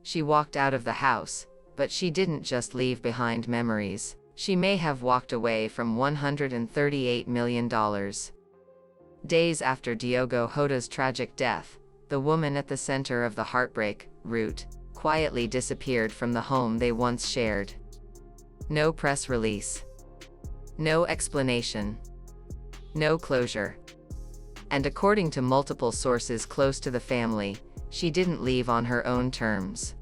She walked out of the house, but she didn't just leave behind memories. She may have walked away from $138 million. Days after Diogo Jota's tragic death, the woman at the center of the heartbreak, Ruth, quietly disappeared from the home they once shared. No press release. No explanation. No closure. And according to multiple sources close to the family, she didn't leave on her own terms.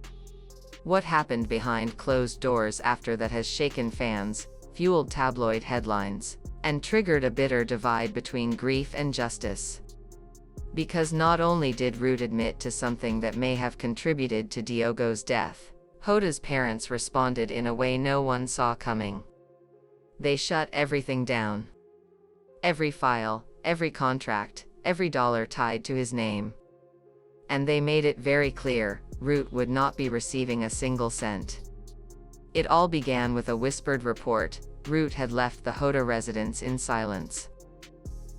What happened behind closed doors after that has shaken fans, fueled tabloid headlines, and triggered a bitter divide between grief and justice. Because not only did Ruth admit to something that may have contributed to Diogo's death, Jota's parents responded in a way no one saw coming. They shut everything down. Every file, every contract, every dollar tied to his name. And they made it very clear, Ruth would not be receiving a single cent. It all began with a whispered report. Ruth had left the Jota residence in silence.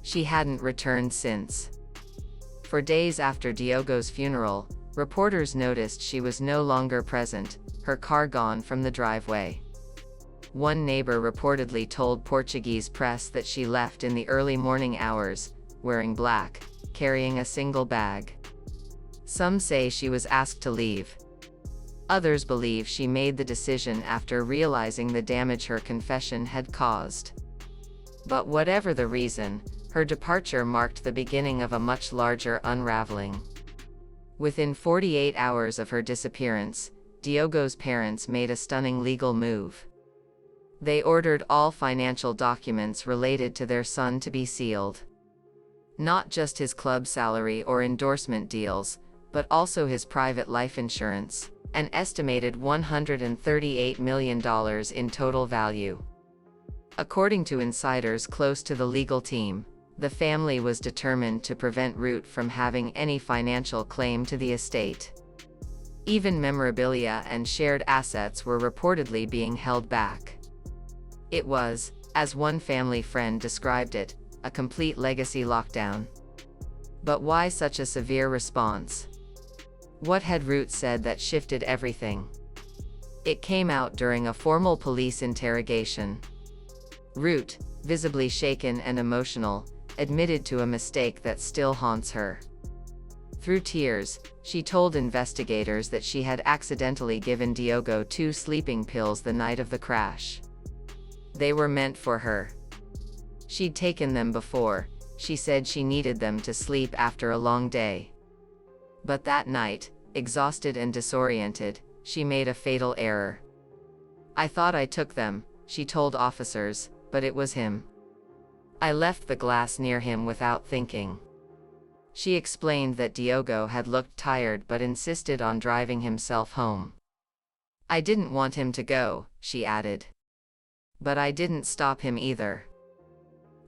She hadn't returned since. For days after Diogo's funeral, reporters noticed she was no longer present, her car gone from the driveway. One neighbor reportedly told Portuguese press that she left in the early morning hours, wearing black, carrying a single bag. Some say she was asked to leave. Others believe she made the decision after realizing the damage her confession had caused. But whatever the reason, her departure marked the beginning of a much larger unraveling. Within 48 hours of her disappearance, Diogo's parents made a stunning legal move. They ordered all financial documents related to their son to be sealed. Not just his club salary or endorsement deals, but also his private life insurance, an estimated $138 million in total value. According to insiders close to the legal team, the family was determined to prevent Ruth from having any financial claim to the estate. Even memorabilia and shared assets were reportedly being held back. It was, as one family friend described it, a complete legacy lockdown. But why such a severe response? What had Ruth said that shifted everything? It came out during a formal police interrogation. Ruth, visibly shaken and emotional, admitted to a mistake that still haunts her. Through tears, she told investigators that she had accidentally given Diogo 2 sleeping pills the night of the crash. They were meant for her. She'd taken them before. She said she needed them to sleep after a long day. But that night, exhausted and disoriented, she made a fatal error. "I thought I took them," she told officers, "but it was him. I left the glass near him without thinking." She explained that Diogo had looked tired but insisted on driving himself home. "I didn't want him to go," she added. "But I didn't stop him either."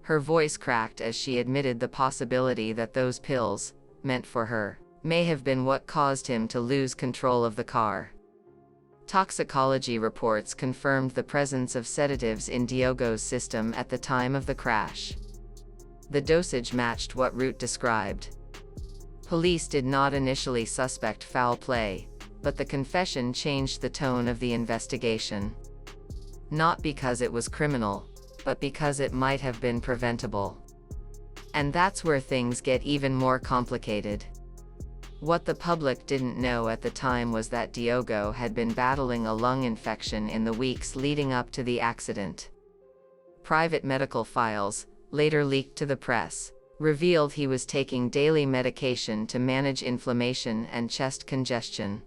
Her voice cracked as she admitted the possibility that those pills, meant for her, may have been what caused him to lose control of the car. Toxicology reports confirmed the presence of sedatives in Diogo's system at the time of the crash. The dosage matched what Ruth described. Police did not initially suspect foul play, but the confession changed the tone of the investigation. Not because it was criminal, but because it might have been preventable. And that's where things get even more complicated. What the public didn't know at the time was that Diogo had been battling a lung infection in the weeks leading up to the accident. Private medical files, later leaked to the press, revealed he was taking daily medication to manage inflammation and chest congestion.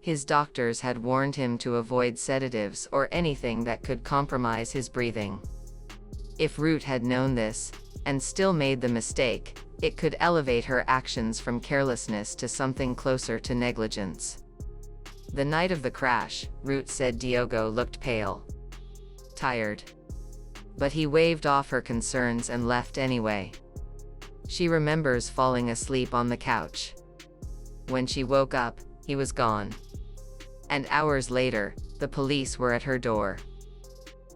His doctors had warned him to avoid sedatives or anything that could compromise his breathing. If Ruth had known this, and still made the mistake, it could elevate her actions from carelessness to something closer to negligence. The night of the crash, Ruth said Diogo looked pale. Tired. But he waved off her concerns and left anyway. She remembers falling asleep on the couch. When she woke up, he was gone. And hours later, the police were at her door.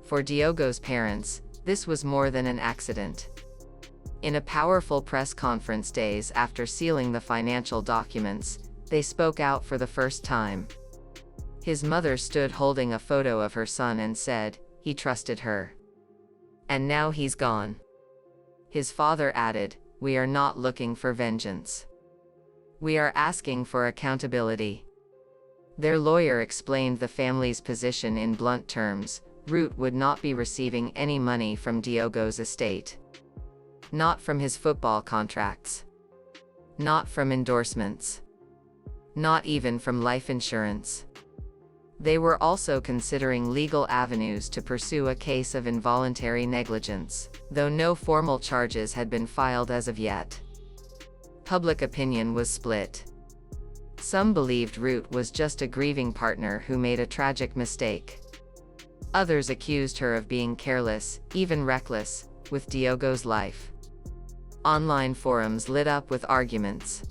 For Diogo's parents, this was more than an accident. In a powerful press conference days after sealing the financial documents, they spoke out for the first time. His mother stood holding a photo of her son and said, "He trusted her. And now he's gone." His father added, "We are not looking for vengeance. We are asking for accountability." Their lawyer explained the family's position in blunt terms. Root would not be receiving any money from Diogo's estate. Not from his football contracts. Not from endorsements. Not even from life insurance. They were also considering legal avenues to pursue a case of involuntary negligence, though no formal charges had been filed as of yet. Public opinion was split. Some believed Root was just a grieving partner who made a tragic mistake. Others accused her of being careless, even reckless, with Diogo's life. Online forums lit up with arguments.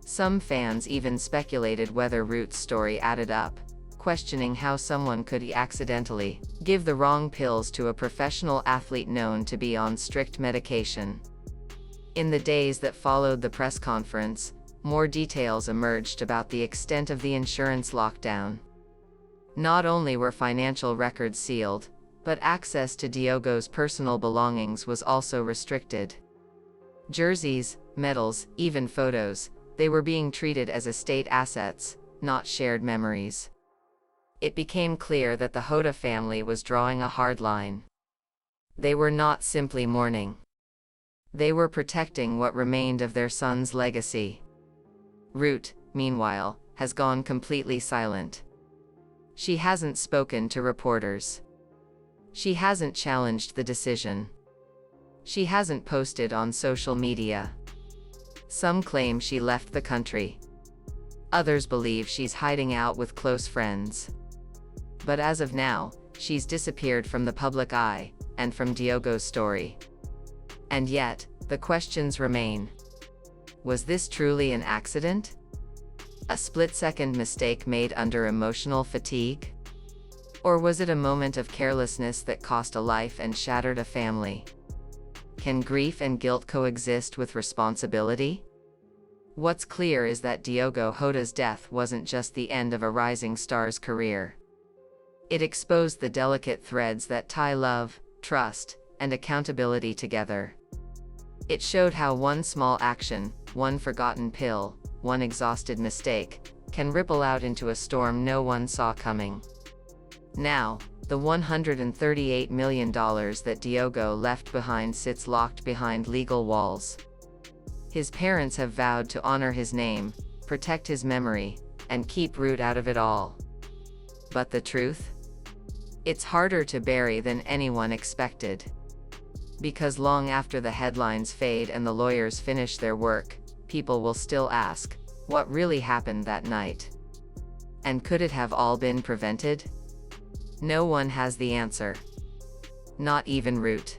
Some fans even speculated whether Root's story added up, questioning how someone could accidentally give the wrong pills to a professional athlete known to be on strict medication. In the days that followed the press conference, more details emerged about the extent of the insurance lockdown. Not only were financial records sealed, but access to Diogo's personal belongings was also restricted. Jerseys, medals, even photos, they were being treated as estate assets, not shared memories. It became clear that the Jota family was drawing a hard line. They were not simply mourning. They were protecting what remained of their son's legacy. Root, meanwhile, has gone completely silent. She hasn't spoken to reporters. She hasn't challenged the decision. She hasn't posted on social media. Some claim she left the country. Others believe she's hiding out with close friends. But as of now, she's disappeared from the public eye, and from Diogo's story. And yet, the questions remain. Was this truly an accident? A split-second mistake made under emotional fatigue? Or was it a moment of carelessness that cost a life and shattered a family? Can grief and guilt coexist with responsibility? What's clear is that Diogo Jota's death wasn't just the end of a rising star's career. It exposed the delicate threads that tie love, trust, and accountability together. It showed how one small action, one forgotten pill, one exhausted mistake, can ripple out into a storm no one saw coming. Now, the $138 million that Diogo left behind sits locked behind legal walls. His parents have vowed to honor his name, protect his memory, and keep Root out of it all. But the truth? It's harder to bury than anyone expected. Because long after the headlines fade and the lawyers finish their work, people will still ask, what really happened that night? And could it have all been prevented? No one has the answer. Not even Root.